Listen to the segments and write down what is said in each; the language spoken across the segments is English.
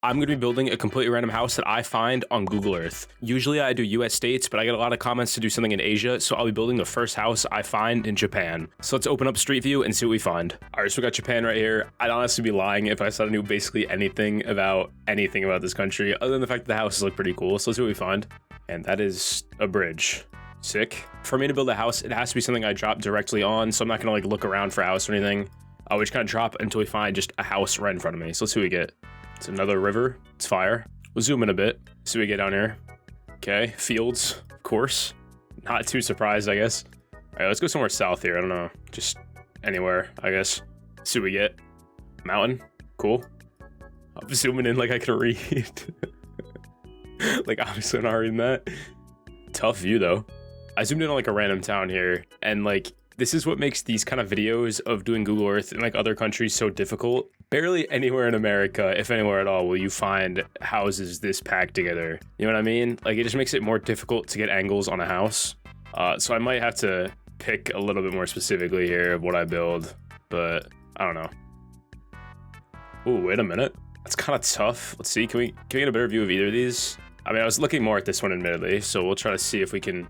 I'm going to be building a completely random house that I find on Google Earth. Usually I do US states, but I get a lot of comments to do something in Asia, so I'll be building the first house I find in Japan. So let's open up Street View and see what we find. All right, so we got Japan right here. I'd honestly be lying if I said I knew basically anything about this country, other than the fact that the houses look pretty cool. So let's see what we find. And that is a bridge. Sick. For me to build a house, it has to be something I drop directly on, so I'm not gonna like look around for a house or anything. We just kind of drop until we find just a house right in front of me. So let's see what we get. It's another river. It's fire. We'll zoom in a bit. See what we get down here. Okay, fields, of course. Not too surprised, I guess. All right, let's go somewhere south here. I don't know, just anywhere, I guess. See what we get. Mountain, cool. I'm zooming in like I can read. Like obviously I'm not reading that. Tough view though. I zoomed in on like a random town here, and like this is what makes these kind of videos of doing Google Earth in like other countries so difficult. Barely anywhere in America, if anywhere at all, will you find houses this packed together. You know what I mean? Like it just makes it more difficult to get angles on a house. So I might have to pick a little bit more specifically here of what I build, but I don't know. Ooh, wait a minute. That's kind of tough. Let's see, can we get a better view of either of these? I mean, I was looking more at this one admittedly, so we'll try to see if we can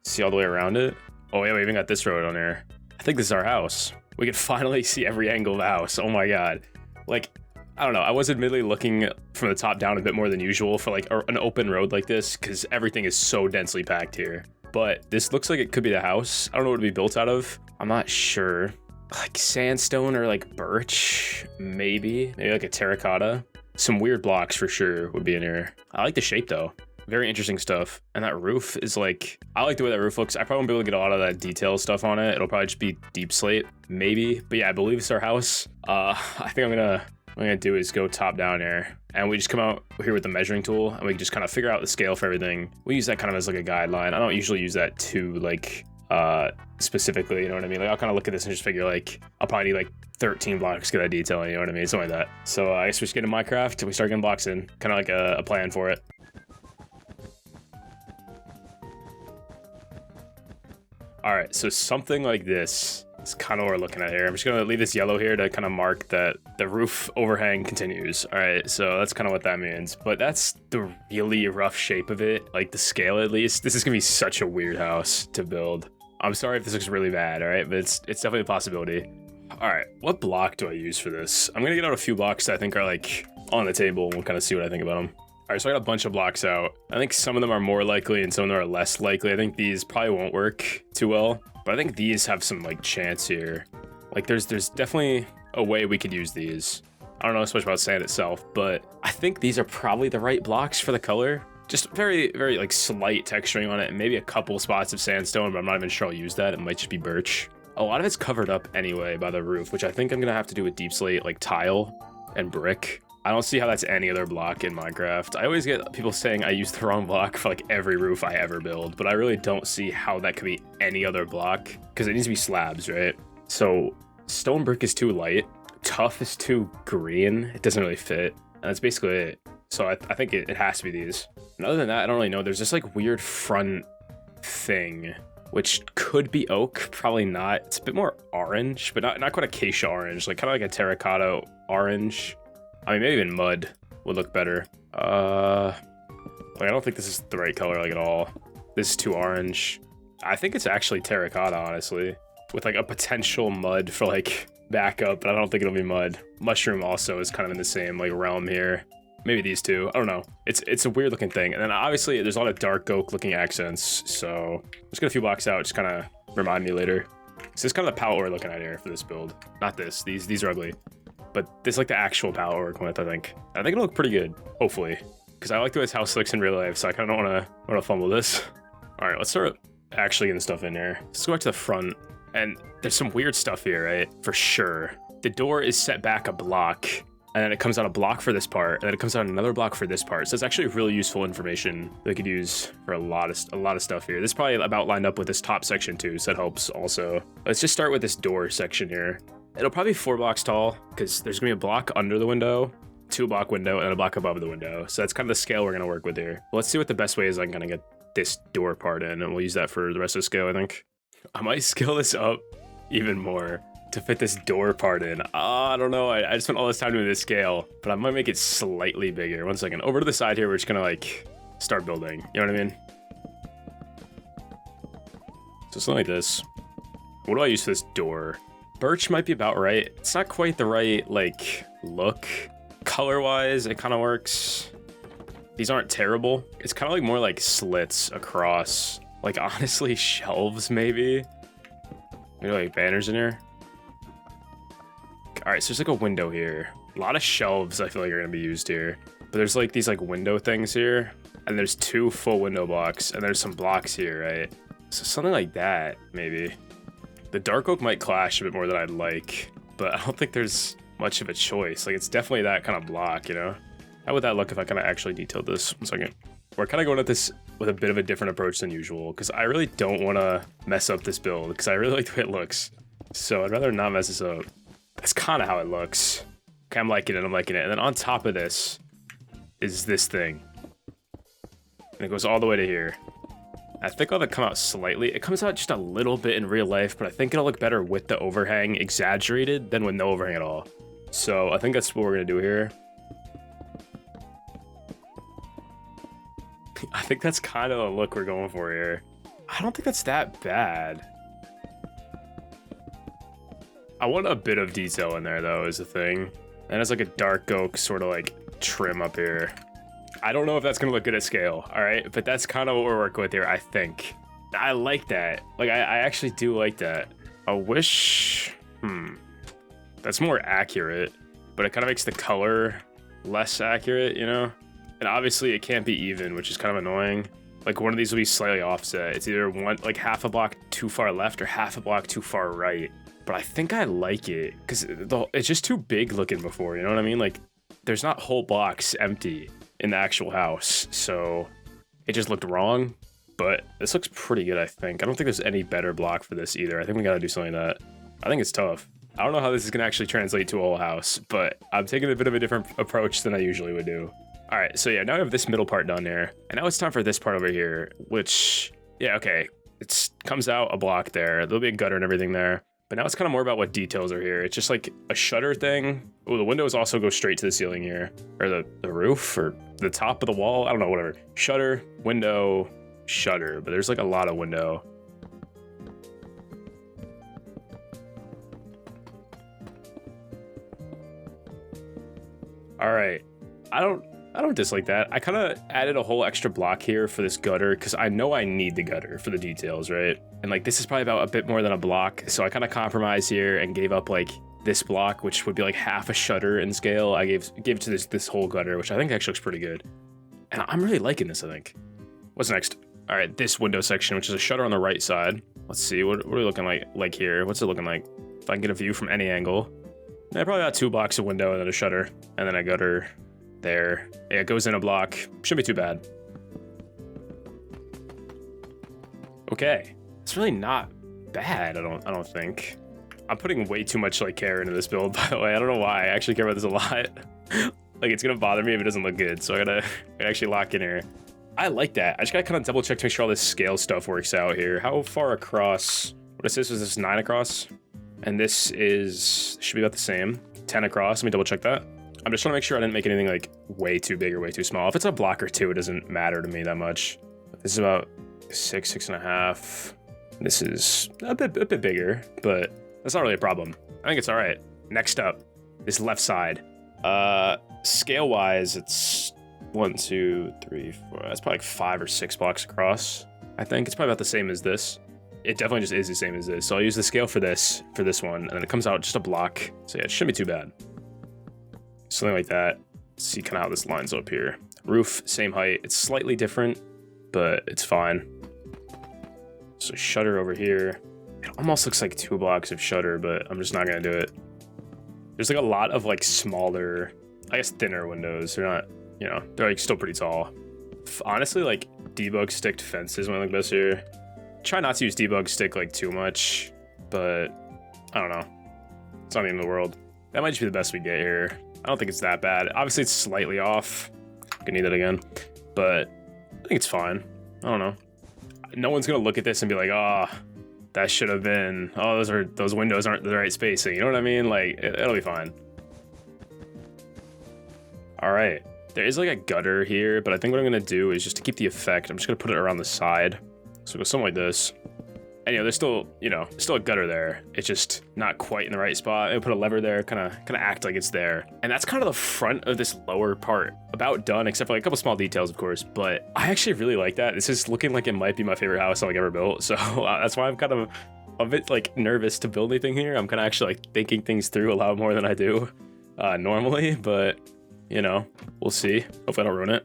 see all the way around it. Oh yeah, we even got this road on here. I think this is our house. We can finally see every angle of the house. Oh my god. Like, I don't know. I was admittedly looking from the top down a bit more than usual for like an open road like this because everything is so densely packed here. But this looks like it could be the house. I don't know what it'd be built out of. I'm not sure. Like sandstone or like birch, maybe like a terracotta. Some weird blocks for sure would be in here. I like the shape though. Very interesting stuff. And that roof is like, I like the way that roof looks. I probably won't be able to get a lot of that detail stuff on it. It'll probably just be deep slate, maybe. But yeah, I believe it's our house. I think what I'm gonna do is go top down here. And we just come out here with the measuring tool and we can just kind of figure out the scale for everything. We use that kind of as like a guideline. I don't usually use that too like specifically, you know what I mean? Like I'll kind of look at this and just figure like, I'll probably need like 13 blocks to get that detail, you know what I mean? Something like that. So I guess we just get in Minecraft and we start getting blocks in, kind of like a plan for it. All right, so something like this is kind of what we're looking at here. I'm just gonna leave this yellow here to kind of mark that the roof overhang continues. All right, so that's kind of what that means. But that's the really rough shape of it, like the scale at least. This is gonna be such a weird house to build. I'm sorry if this looks really bad, all right? But it's definitely a possibility. All right, what block do I use for this? I'm gonna get out a few blocks that I think are like on the table and we'll kind of see what I think about them. All right, so I got a bunch of blocks out. I think some of them are more likely and some of them are less likely. I think these probably won't work too well, but I think these have some like chance here. Like there's definitely a way we could use these. I don't know so much about sand itself, but I think these are probably the right blocks for the color. Just very, very like slight texturing on it and maybe a couple spots of sandstone, but I'm not even sure I'll use that. It might just be birch. A lot of it's covered up anyway by the roof, which I think I'm gonna have to do with deep slate, like tile and brick. I don't see how that's any other block in Minecraft. I always get people saying I use the wrong block for like every roof I ever build, but I really don't see how that could be any other block because it needs to be slabs, right? So stone brick is too light, tough is too green. It doesn't really fit, and that's basically it. So I think it has to be these. And other than that, I don't really know. There's this like weird front thing, which could be oak, probably not. It's a bit more orange, but not quite acacia orange, like kind of like a terracotta orange. I mean, maybe even mud would look better. Like I don't think this is the right color like at all. This is too orange. I think it's actually terracotta, honestly, with like a potential mud for like backup, but I don't think it'll be mud. Mushroom also is kind of in the same like realm here. Maybe these two, I don't know. It's a weird looking thing. And then obviously there's a lot of dark oak looking accents. So let's get a few blocks out, just kind of remind me later. So this is kind of the palette we're looking at here for this build. Not this, these are ugly. But this is like the actual palette we're working with, I think. I think it'll look pretty good, hopefully. Because I like the way this house looks in real life, so I kind of don't want to fumble this. All right, let's start actually getting stuff in here. Let's go back to the front. And there's some weird stuff here, right? For sure. The door is set back a block, and then it comes out a block for this part, and then it comes out another block for this part. So it's actually really useful information that we could use for a lot of stuff here. This is probably about lined up with this top section too, so that helps also. Let's just start with this door section here. It'll probably be 4 blocks tall because there's gonna be a block under the window, 2 block window, and a block above the window. So that's kind of the scale we're gonna work with here. Let's see what the best way is I'm gonna get this door part in, and we'll use that for the rest of the scale, I think. I might scale this up even more. to fit this door part in. I don't know. I just spent all this time doing this scale, but I might make it slightly bigger. 1 second. Over to the side here, we're just gonna like start building. You know what I mean? So something like this. What do I use for this door? Birch might be about right. It's not quite the right like look. Color-wise, it kind of works. These aren't terrible. It's kind of like more like slits across. Like honestly, shelves maybe. Maybe like banners in here. All right, so there's like a window here. A lot of shelves I feel like are gonna be used here. But there's like these like window things here. And there's 2 full window blocks. And there's some blocks here, right? So something like that, maybe. The dark oak might clash a bit more than I'd like. But I don't think there's much of a choice. Like it's definitely that kind of block, you know? How would that look if I kind of actually detailed this? 1 second. We're kind of going at this with a bit of a different approach than usual. Because I really don't want to mess up this build. Because I really like the way it looks. So I'd rather not mess this up. That's kind of how it looks. Okay, I'm liking it, I'm liking it. And then on top of this is this thing. And it goes all the way to here. I think I'll have it come out slightly. It comes out just a little bit in real life, but I think it'll look better with the overhang exaggerated than with no overhang at all. So I think that's what we're gonna do here. I think that's kind of the look we're going for here. I don't think that's that bad. I want a bit of detail in there though, is the thing. And it's like a dark oak sort of like trim up here. I don't know if that's gonna look good at scale, all right? But that's kind of what we're working with here, I think. I like that. Like, I actually do like that. I wish, that's more accurate, but it kind of makes the color less accurate, you know? And obviously it can't be even, which is kind of annoying. Like one of these will be slightly offset. It's either one, like half a block too far left or half a block too far right. But I think I like it because it's just too big looking before, you know what I mean? Like there's not whole blocks empty in the actual house. So it just looked wrong, but this looks pretty good, I think. I don't think there's any better block for this either. I think we gotta do something like that. I think it's tough. I don't know how this is gonna actually translate to a whole house, but I'm taking a bit of a different approach than I usually would do. All right, so yeah, now we have this middle part done here. And now it's time for this part over here, which, yeah, okay. It comes out a block there. There'll be a gutter and everything there. But now it's kind of more about what details are here. It's just like a shutter thing. Oh, the windows also go straight to the ceiling here. Or the roof, or the top of the wall. I don't know, whatever. Shutter, window, shutter. But there's like a lot of window. All right, I don't dislike that. I kind of added a whole extra block here for this gutter because I know I need the gutter for the details, right? And like this is probably about a bit more than a block, so I kind of compromised here and gave up like this block, which would be like half a shutter in scale. I gave to this whole gutter, which I think actually looks pretty good. And I'm really liking this, I think. What's next? All right, this window section, which is a shutter on the right side. Let's see, what are we looking like here? What's it looking like? If I can get a view from any angle. I probably got 2 blocks of window and then a shutter and then a gutter there. Yeah, it goes in a block. Shouldn't be too bad. Okay, it's really not bad. I don't think. I'm putting way too much like care into this build, by the way. I don't know why. I actually care about this a lot. Like it's gonna bother me if it doesn't look good. So I gotta actually lock in here. I like that. I just gotta kind of double check to make sure all this scale stuff works out here. How far across? What is this? Is this 9 across? And this should be about the same. 10 across. Let me double check that. I'm just trying to make sure I didn't make anything like way too big or way too small. If it's a block or 2, it doesn't matter to me that much. This is about 6.5. This is a bit bigger, but that's not really a problem. I think it's all right. Next up, this left side. Scale wise, it's 1, 2, 3, 4. That's probably like 5 or 6 blocks across. I think it's probably about the same as this. It definitely just is the same as this. So I'll use the scale for this one, and then it comes out just a block. So yeah, it shouldn't be too bad. Something like that. See kind of how this lines up here. Roof, same height. It's slightly different, but it's fine. So shutter over here. It almost looks like 2 blocks of shutter, but I'm just not gonna do it. There's like a lot of like smaller, I guess thinner windows. They're not, you know, they're like still pretty tall. Honestly, like debug sticked fences might look best here. Try not to use debug stick like too much, but I don't know. It's not the end of the world. That might just be the best we get here. I don't think it's that bad. Obviously, it's slightly off. I can need that again, but I think it's fine. I don't know. No one's gonna look at this and be like, "Ah, That should have been, oh, those windows aren't the right spacing. You know what I mean? Like, it'll be fine. All right. There is like a gutter here, but I think what I'm gonna do is just to keep the effect, I'm just gonna put it around the side. So go something like this. And there's still, still a gutter there. It's just not quite in the right spot. I put a lever there, kind of act like it's there. And that's kind of the front of this lower part. About done, except for like a couple small details, of course. But I actually really like that. This is looking like it might be my favorite house I've like ever built. So that's why I'm kind of a bit like nervous to build anything here. I'm kind of actually like thinking things through a lot more than I do normally. But we'll see. Hopefully I don't ruin it.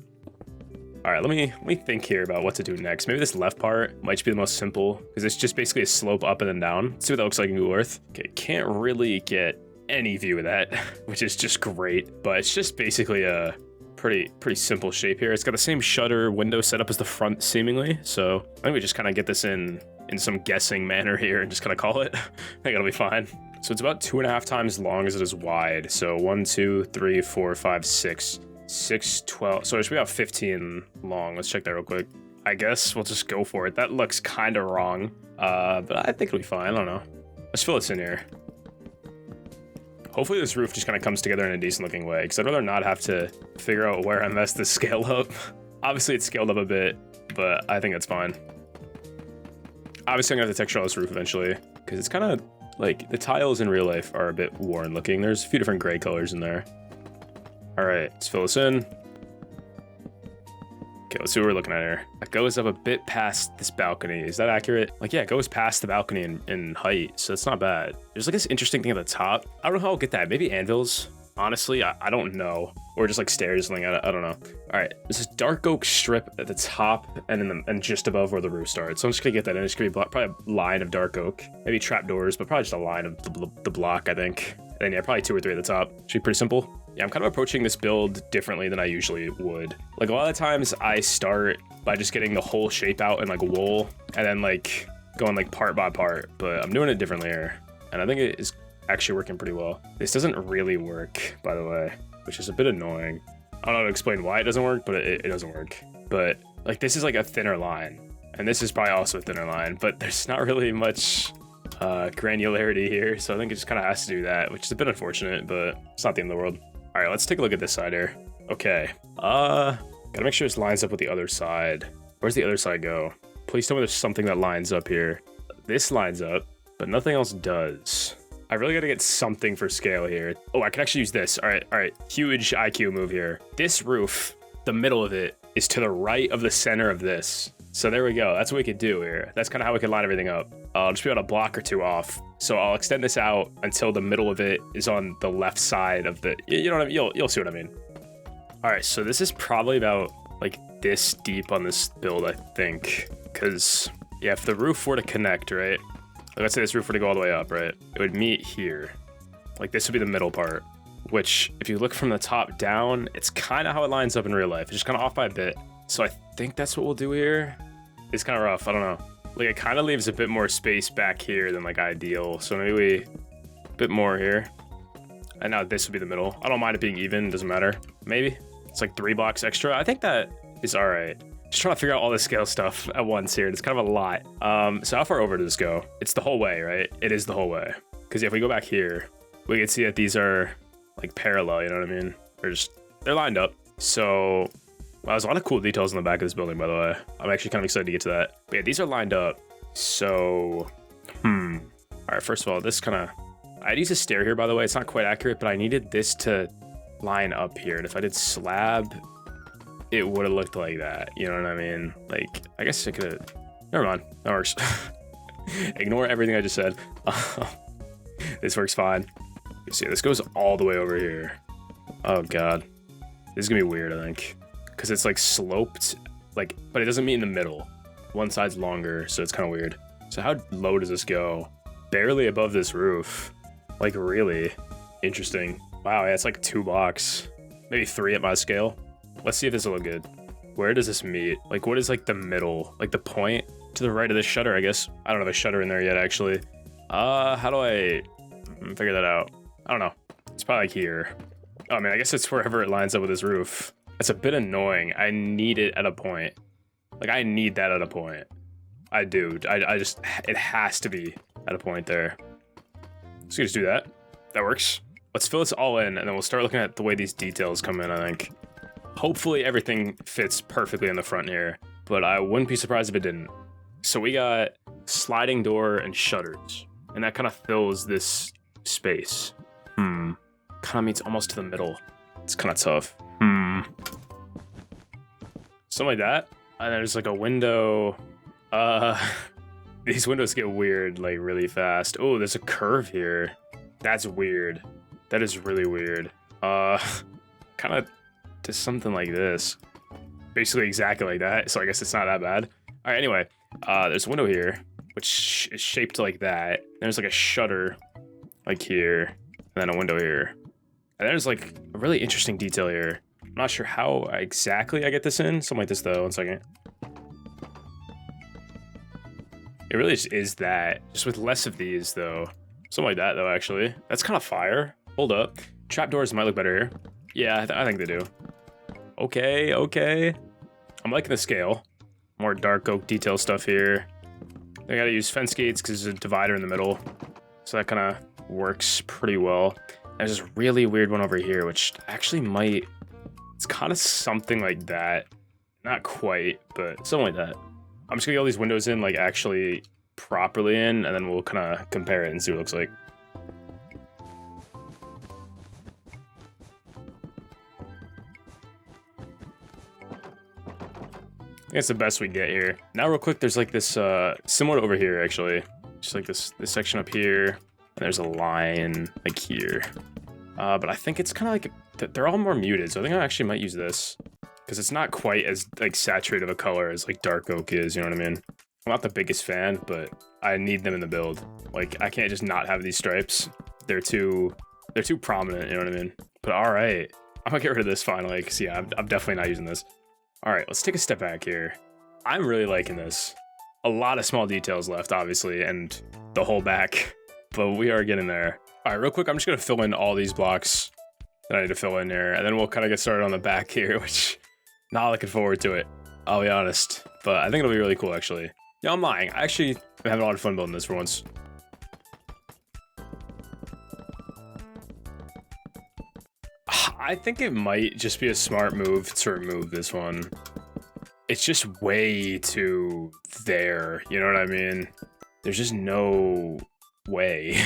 All right, let me think here about what to do next. Maybe this left part might be the most simple because it's just basically a slope up and then down. Let's see what that looks like in Google Earth. Okay, can't really get any view of that, which is just great. But it's just basically a pretty simple shape here. It's got the same shutter window setup as the front seemingly. So I think we just kind of get this in some guessing manner here and just kind of call it. I think it'll be fine. So it's about 2.5 times long as it is wide. So 1, 2, 3, 4, 5, 6. 6, 12, so it should be about 15 long. Let's check that real quick. I guess we'll just go for it. That looks kind of wrong, but I think it'll be fine. I don't know. Let's fill this in here. Hopefully this roof just kind of comes together in a decent looking way, because I'd rather not have to figure out where I messed this scale up. Obviously it's scaled up a bit, but I think it's fine. Obviously I'm gonna have to texture this roof eventually, because it's kind of like the tiles in real life are a bit worn looking. There's a few different gray colors in there. All right, let's fill this in. Okay, let's see what we're looking at here. It goes up a bit past this balcony. Is that accurate? Like, yeah, it goes past the balcony in height, so it's not bad. There's like this interesting thing at the top. I don't know how I'll get that. Maybe anvils. Honestly, I don't know. Or just like stairs or something. I don't know. All right, this is dark oak strip at the top and just above where the roof starts. So I'm just gonna get that in. It's gonna be probably a line of dark oak. Maybe trapdoors, but probably just a line of the block, I think. And then yeah, probably 2 or 3 at the top. Should be pretty simple. Yeah, I'm kind of approaching this build differently than I usually would. Like a lot of times I start by just getting the whole shape out in like wool and then like going like part by part, but I'm doing it differently here. And I think it is actually working pretty well. This doesn't really work, by the way, which is a bit annoying. I don't know how to explain why it doesn't work, but it doesn't work. But like this is like a thinner line and this is probably also a thinner line, but there's not really much granularity here. So I think it just kind of has to do that, which is a bit unfortunate, but it's not the end of the world. All right, let's take a look at this side here. Okay, gotta make sure this lines up with the other side. Where's the other side go? Please tell me there's something that lines up here. This lines up, but nothing else does. I really gotta get something for scale here. Oh, I can actually use this. All right, huge IQ move here. This roof, the middle of it, is to the right of the center of this. So there we go, that's what we could do here. That's kind of how we can line everything up. I'll just be about a block or 2 off. So I'll extend this out until the middle of it is on the left side of the, you know what I mean? You'll see what I mean. All right, so this is probably about like this deep on this build, I think. Cause yeah, if the roof were to connect, right? Like let's say this roof were to go all the way up, right? It would meet here. Like this would be the middle part, which if you look from the top down, it's kind of how it lines up in real life. It's just kind of off by a bit. So I think that's what we'll do here. It's kind of rough, I don't know. Like it kind of leaves a bit more space back here than like ideal. So maybe a bit more here. And now this would be the middle. I don't mind it being even, doesn't matter. Maybe it's like 3 blocks extra. I think that is all right. Just trying to figure out all the scale stuff at once here. It's kind of a lot. So how far over does this go? It's the whole way, right? It is the whole way. Because if we go back here, we can see that these are like parallel, you know what I mean? They're lined up. So wow, there's a lot of cool details in the back of this building, by the way. I'm actually kind of excited to get to that. But yeah, these are lined up. So, all right, first of all, this kind of, I'd use a stair here, by the way. It's not quite accurate, but I needed this to line up here. And if I did slab, it would have looked like that. You know what I mean? Like, I guess I could have, never mind, that works. Ignore everything I just said. This works fine. You see, this goes all the way over here. Oh God, this is gonna be weird, I think. Because it's like sloped, like, but it doesn't meet in the middle. One side's longer, so it's kind of weird. So how low does this go? Barely above this roof. Like really interesting. Wow, yeah, it's like 2 blocks, maybe 3 at my scale. Let's see if this will look good. Where does this meet? Like what is like the middle? Like the point to the right of the shutter, I guess. I don't have a shutter in there yet, actually. How do I figure that out? I don't know. It's probably like here. Oh, I mean, I guess it's wherever it lines up with this roof. It's a bit annoying. I need it at a point. Like I need that at a point. I do. I just, it has to be at a point there. So you just do that. That works. Let's fill this all in, and then we'll start looking at the way these details come in, I think. Hopefully everything fits perfectly in the front here, but I wouldn't be surprised if it didn't. So we got sliding door and shutters, and that kind of fills this space. Kind of meets almost to the middle. It's kind of tough. Something like that. And there's like a window. These windows get weird like really fast. Oh, there's a curve here. That's weird. That is really weird. Kind of to something like this. Basically exactly like that. So I guess it's not that bad. All right, anyway. There's a window here, which is shaped like that. There's like a shutter like here, and then a window here. And there's like a really interesting detail here. I'm not sure how exactly I get this in. Something like this though, 1 second. It really just is that, just with less of these though. Something like that though, actually. That's kind of fire. Hold up. Trapdoors might look better here. Yeah, I think they do. Okay, okay. I'm liking the scale. More dark oak detail stuff here. I gotta use fence gates because there's a divider in the middle. So that kind of works pretty well. There's this really weird one over here, which actually might... It's kind of something like that. Not quite, but something like that. I'm just gonna get all these windows in, like, actually properly in, and then we'll kind of compare it and see what it looks like. I think that's the best we get here. Now real quick, there's like this, similar to over here, actually. Just like this section up here, and there's a line like here. But I think it's kind of like, they're all more muted, so I think I actually might use this. Because it's not quite as like saturated of a color as like dark oak is, you know what I mean? I'm not the biggest fan, but I need them in the build. Like, I can't just not have these stripes. They're too prominent, you know what I mean? But all right, I'm gonna get rid of this finally, because yeah, I'm definitely not using this. All right, let's take a step back here. I'm really liking this. A lot of small details left, obviously, and the whole back, but we are getting there. All right, real quick, I'm just gonna fill in all these blocks that I need to fill in here, and then we'll kind of get started on the back here, which not looking forward to it, I'll be honest. But I think it'll be really cool, actually. Yeah, I'm lying. I actually am having a lot of fun building this for once. I think it might just be a smart move to remove this one. It's just way too there, you know what I mean? There's just no way.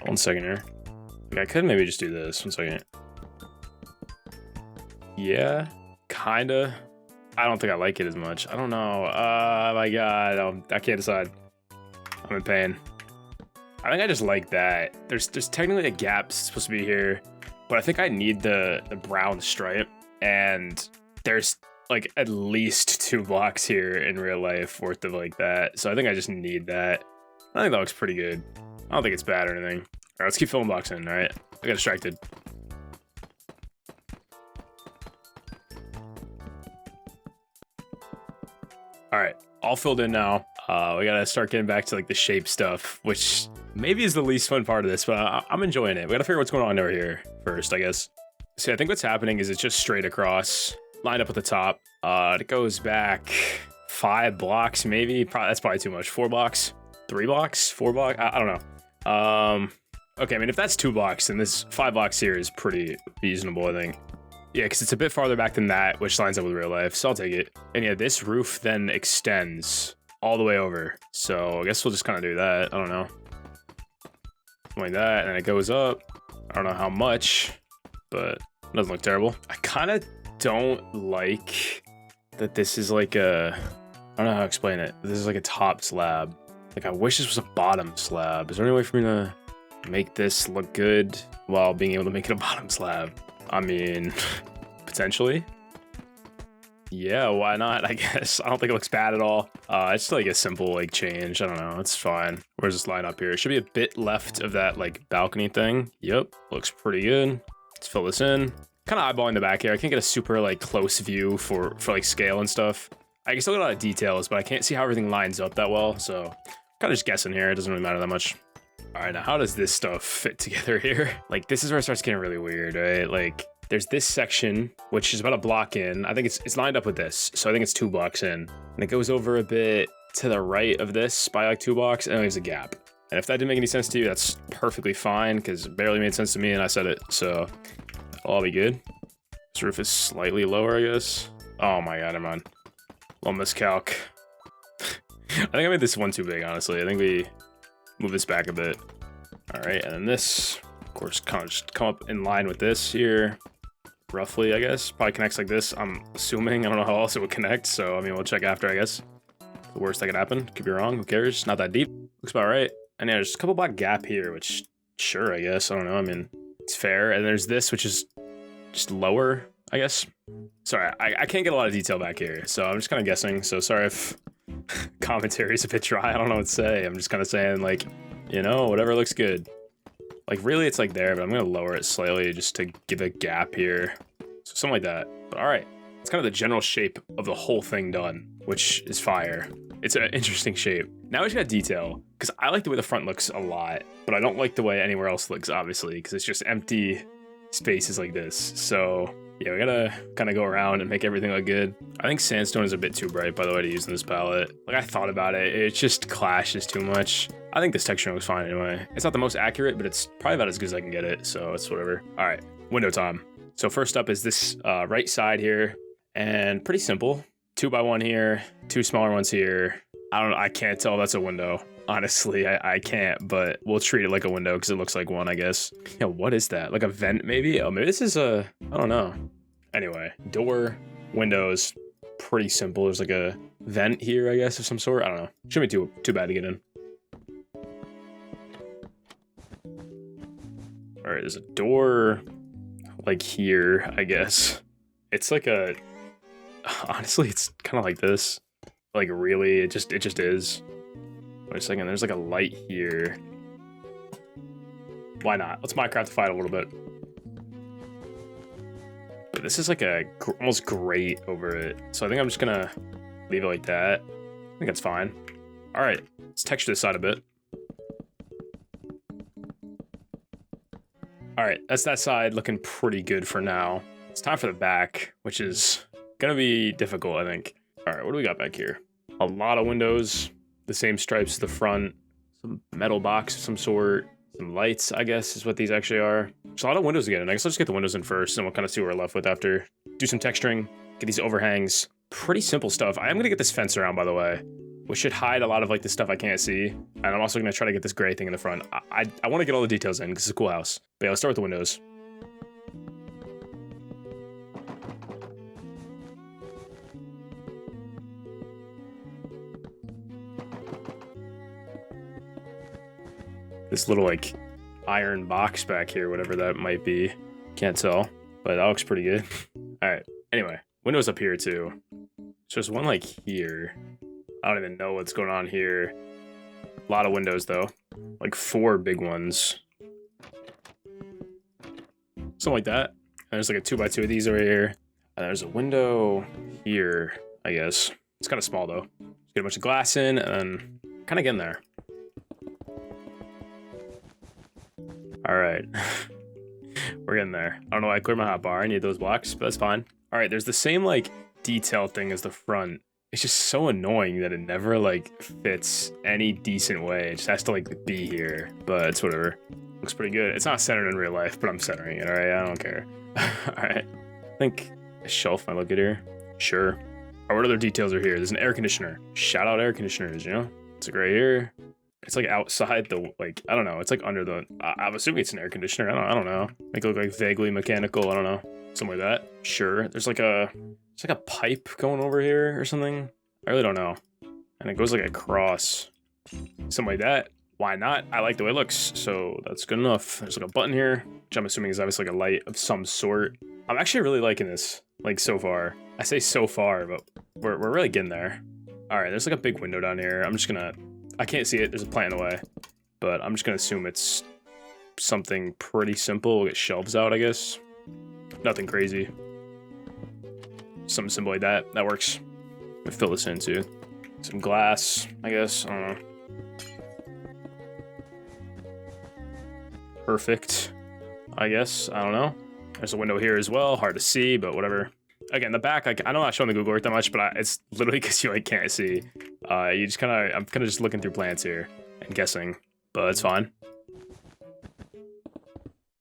1 second here. Like, I could maybe just do this. 1 second. Yeah, kinda. I don't think I like it as much. I don't know. My God, I can't decide. I'm in pain. I think I just like that. There's technically a gap supposed to be here, but I think I need the brown stripe, and there's like at least 2 blocks here in real life worth of like that. So I think I just need that. I think that looks pretty good. I don't think it's bad or anything. All right, let's keep filling blocks in, all right? I got distracted. All right, all filled in now. We gotta start getting back to like the shape stuff, which maybe is the least fun part of this, but I'm enjoying it. We gotta figure out what's going on over here first, I guess. See, I think what's happening is it's just straight across, lined up at the top. It goes back 5 blocks, maybe. That's probably too much. 4 blocks, 3 blocks, 4 blocks. I don't know. Okay, I mean, if that's 2 blocks, then this 5 blocks here is pretty reasonable, I think. Yeah, because it's a bit farther back than that, which lines up with real life, so I'll take it. And yeah, this roof then extends all the way over. So I guess we'll just kind of do that. I don't know. Something like that, and then it goes up. I don't know how much, but it doesn't look terrible. I kind of don't like that this is like a... I don't know how to explain it. This is like a top slab. Like, I wish this was a bottom slab. Is there any way for me to make this look good while being able to make it a bottom slab? I mean, potentially. Yeah, why not? I guess. I don't think it looks bad at all. It's like a simple like change. I don't know. It's fine. Where's this line up here? It should be a bit left of that like balcony thing. Yep, looks pretty good. Let's fill this in. Kind of eyeballing the back here. I can't get a super like close view for like scale and stuff. I can still get a lot of details, but I can't see how everything lines up that well. So kind of just guessing here. It doesn't really matter that much. All right, now how does this stuff fit together here? Like, this is where it starts getting really weird, right? Like, there's this section, which is about a block in. I think it's lined up with this, so I think it's 2 blocks in. And it goes over a bit to the right of this by like 2 blocks, and it leaves a gap. And if that didn't make any sense to you, that's perfectly fine, because it barely made sense to me and I said it, so it'll all be good. This roof is slightly lower, I guess. Oh my god, never mind. Little miscalc. I think I made this one too big, honestly. I think we move this back a bit. All right, and then this, of course, kind of just come up in line with this here. Roughly, I guess. Probably connects like this, I'm assuming. I don't know how else it would connect, so I mean, we'll check after, I guess. The worst that could happen. Could be wrong, who cares? Not that deep. Looks about right. And yeah, there's a couple block gap here, which, sure, I guess. I don't know. I mean, it's fair. And there's this, which is just lower, I guess. Sorry, I can't get a lot of detail back here, so I'm just kind of guessing. So sorry if commentary is a bit dry. I don't know what to say. I'm just kind of saying, like, you know, whatever looks good. Like, really, it's like there, but I'm going to lower it slightly just to give a gap here. So something like that. But all right, it's kind of the general shape of the whole thing done, which is fire. It's an interesting shape. Now we just got detail, because I like the way the front looks a lot, but I don't like the way anywhere else looks, obviously, because it's just empty spaces like this. So yeah, we gotta kind of go around and make everything look good. I think sandstone is a bit too bright, by the way, to use in this palette. Like, I thought about it, it just clashes too much. I think this texture looks fine anyway. It's not the most accurate, but it's probably about as good as I can get it, so it's whatever. All right, window time. So first up is this right side here, and pretty simple. 2x1 here, 2 smaller ones here. I can't tell if that's a window. Honestly, I can't, but we'll treat it like a window because it looks like one, I guess. Yeah, what is that? Like a vent, maybe? Oh, maybe this is a, I don't know. Anyway, door, windows, pretty simple. There's like a vent here, I guess, of some sort. I don't know. Shouldn't be too bad to get in. All right, there's a door like here, I guess. It's like a, honestly, it's kind of like this. Like, really, it just is. Wait a second, there's like a light here. Why not? Let's Minecraftify it a little bit. But this is like a almost grate over it. So I think I'm just gonna leave it like that. I think that's fine. All right, let's texture this side a bit. All right, that's that side looking pretty good for now. It's time for the back, which is gonna be difficult, I think. All right, what do we got back here? A lot of windows, the same stripes as the front, some metal box of some sort, some lights, I guess, is what these actually are. There's a lot of windows again, and I guess I'll just get the windows in first, and we'll kind of see what we're left with after. Do some texturing, get these overhangs. Pretty simple stuff. I am gonna get this fence around, by the way, which should hide a lot of like the stuff I can't see. And I'm also gonna try to get this gray thing in the front. I wanna get all the details in, because it's a cool house. But yeah, let's start with the windows. This little like iron box back here, whatever that might be. Can't tell, but that looks pretty good. All right, anyway, windows up here too. So there's one like here. I don't even know what's going on here. A lot of windows though, like 4 big ones. Something like that. And there's like a 2x2 of these over here. And there's a window here, I guess. It's kind of small though. Just get a bunch of glass in and kind of get in there. All right, we're getting there. I don't know why I cleared my hotbar. I need those blocks, but that's fine. All right, there's the same like detail thing as the front. It's just so annoying that it never like fits any decent way. It just has to like be here, but it's whatever. Looks pretty good. It's not centered in real life, but I'm centering it, all right? I don't care. All right, I think a shelf might look good here. Sure. All right, what other details are here? There's an air conditioner. Shout out air conditioners, you know? It's like right here. It's like outside the, like, I don't know. It's like under the, I'm assuming it's an air conditioner. I don't know. Make it look like vaguely mechanical. I don't know. Something like that. Sure. There's like a, it's like a pipe going over here or something. I really don't know. And it goes like across. Something like that. Why not? I like the way it looks. So that's good enough. There's like a button here, which I'm assuming is obviously like a light of some sort. I'm actually really liking this, like so far. I say so far, but we're really getting there. All right. There's like a big window down here. I'm just gonna, I can't see it, there's a plant in the way, but I'm just gonna assume it's something pretty simple. We'll get shelves out, I guess. Nothing crazy. Something simple like that, that works. I'm gonna fill this in too. Some glass, I guess, I don't know. Perfect, I guess, I don't know. There's a window here as well, hard to see, but whatever. Again, the back, like, I know I'm not showing the Google Earth that much, but it's literally because you like can't see. I'm kind of just looking through plants here and guessing, but it's fine.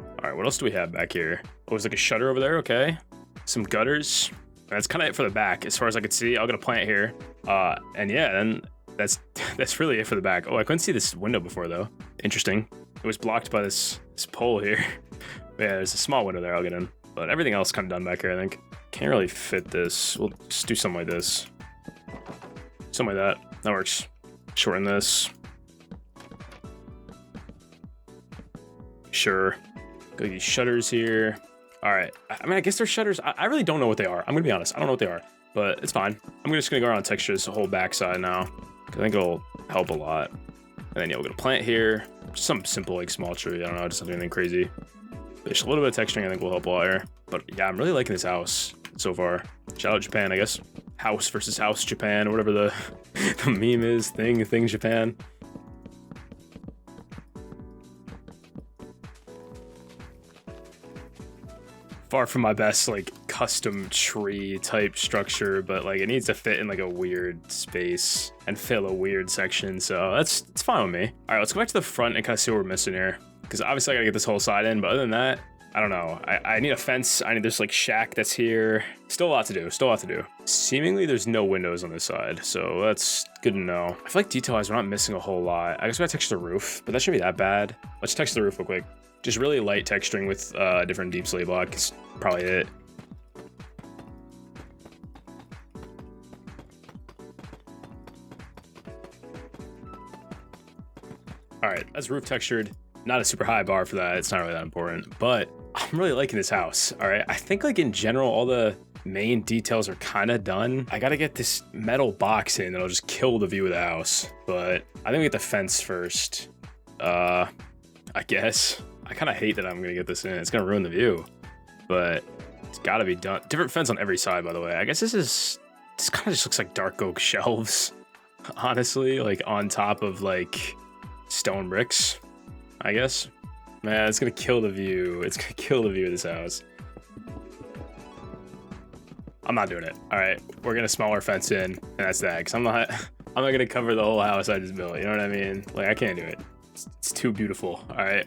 All right, what else do we have back here? Oh, there's like a shutter over there. Okay, some gutters. That's kind of it for the back, as far as I could see. I'll get a plant here, and yeah, then that's really it for the back. Oh, I couldn't see this window before though. Interesting. It was blocked by this pole here. Yeah, there's a small window there. I'll get in, but everything else kind of done back here. I think can't really fit this. We'll just do something like this, something like that. That works. Shorten this. Sure. Got these shutters here. All right. I mean, I guess they're shutters. I really don't know what they are. I'm gonna be honest. I don't know what they are, but it's fine. I'm just gonna go around and texture this whole backside now. I think it'll help a lot. And then yeah, we'll get a plant here. Just some simple like small tree. I don't know, just not anything crazy. But just a little bit of texturing I think will help a lot here. But yeah, I'm really liking this house so far. Shout out Japan, I guess. House versus house Japan, or whatever the meme is. Thing Japan. Far from my best like custom tree type structure, but like it needs to fit in like a weird space and fill a weird section, so it's fine with me. All right, let's go back to the front and kind of see what we're missing here, because obviously I gotta get this whole side in, but other than that, I don't know. I need a fence. I need this like shack that's here. Still a lot to do. Seemingly there's no windows on this side, so that's good to know. I feel like detail-wise we're not missing a whole lot. I guess we gotta texture the roof, but that shouldn't be that bad. Let's texture the roof real quick. Just really light texturing with different deep slate block is probably it. All right, that's roof textured. Not a super high bar for that. It's not really that important, but I'm really liking this house. All right, I think like in general, all the main details are kind of done. I gotta get this metal box in that'll just kill the view of the house, but I think we get the fence first. I guess. I kind of hate that I'm gonna get this in. It's gonna ruin the view, but it's gotta be done. Different fence on every side, by the way. I guess this kind of just looks like dark oak shelves, honestly, like on top of like stone bricks, I guess. Man, it's gonna kill the view. It's gonna kill the view of this house. I'm not doing it. All right, we're gonna smaller fence in, and that's that. Cause I'm not gonna cover the whole house I just built. You know what I mean? Like I can't do it. It's too beautiful. All right.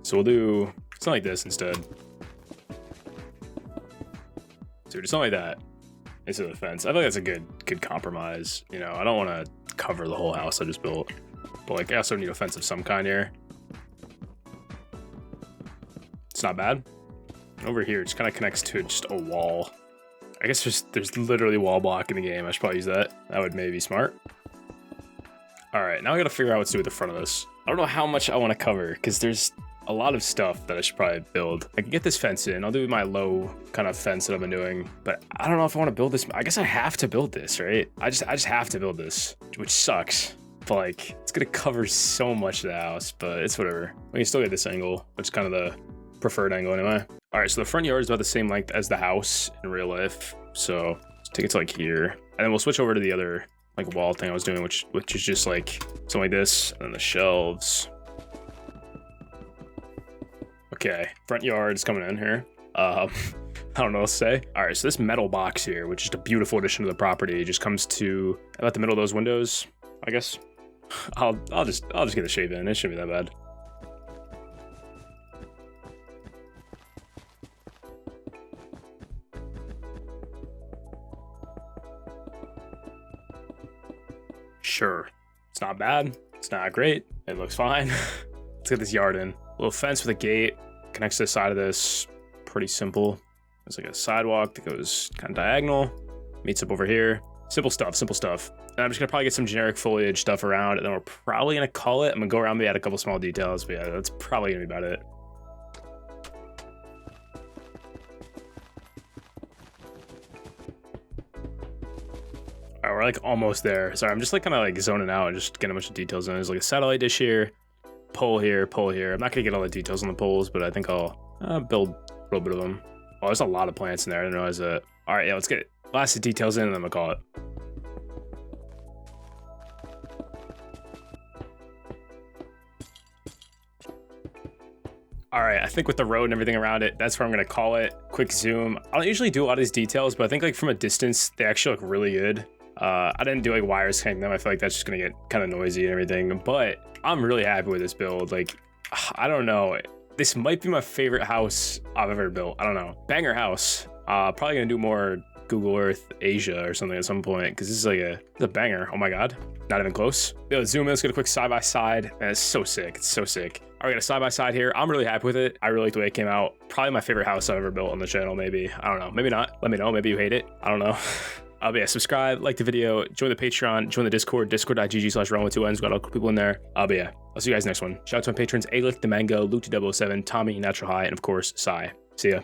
So we'll do something like this instead. So do something like that instead of the fence. I feel like that's a good compromise. You know, I don't want to cover the whole house I just built, but like I also need a fence of some kind here. It's not bad. Over here, it just kind of connects to just a wall. I guess there's literally wall block in the game. I should probably use that. That would maybe be smart. All right, now I got to figure out what to do with the front of this. I don't know how much I want to cover because there's a lot of stuff that I should probably build. I can get this fence in. I'll do my low kind of fence that I've been doing, but I don't know if I want to build this. I guess I have to build this, right? I just have to build this, which sucks. But like, it's gonna cover so much of the house, but it's whatever. We can still get this angle, which is kind of the preferred angle anyway. All right, so the front yard is about the same length as the house in real life. So let's take it to like here, and then we'll switch over to the other like wall thing I was doing, which is just like something like this, and then the shelves. Okay, front yard is coming in here. I don't know what to say. All right, so this metal box here, which is a beautiful addition to the property, just comes to about the middle of those windows, I guess. I'll just get the shape in. It shouldn't be that bad. Sure, it's not bad. It's not great. It looks fine. Let's get this yard in. Little fence with a gate connects to the side of this. Pretty simple. There's like a sidewalk that goes kind of diagonal, meets up over here. Simple stuff. And I'm just gonna probably get some generic foliage stuff around, and then we're probably gonna call it. I'm gonna go around, maybe add a couple small details, but yeah, that's probably gonna be about it. All right, we're like almost there. Sorry, I'm just like kind of like zoning out and just getting a bunch of details in. There's like a satellite dish here, pole here, pole here. I'm not gonna get all the details on the poles, but I think I'll build a little bit of them. Oh, there's a lot of plants in there. I didn't realize that. All right, yeah, let's get last of the details in, and then we'll call it. All right, I think with the road and everything around it, that's where I'm gonna call it. Quick zoom. I don't usually do a lot of these details, but I think like from a distance, they actually look really good. I didn't do like wires connecting them. I feel like that's just gonna get kind of noisy and everything, but I'm really happy with this build. Like, I don't know. This might be my favorite house I've ever built. I don't know. Banger house. Probably gonna do more Google Earth Asia or something at some point, because this is like a banger. Oh my God. Not even close. Let's zoom in. Let's get a quick side-by-side. And it's so sick. It's so sick. All right, we got a side-by-side here. I'm really happy with it. I really like the way it came out. Probably my favorite house I've ever built on the channel, maybe. I don't know. Maybe not. Let me know. Maybe you hate it. I don't know. But yeah, subscribe, like the video, join the Patreon, join the Discord, discord.gg/rowannn. Got all cool people in there. But yeah, I'll see you guys next one. Shout out to my patrons, Aelic, ThaMango, Luke 007, Tommi, Natural High, and of course, Sai. See ya.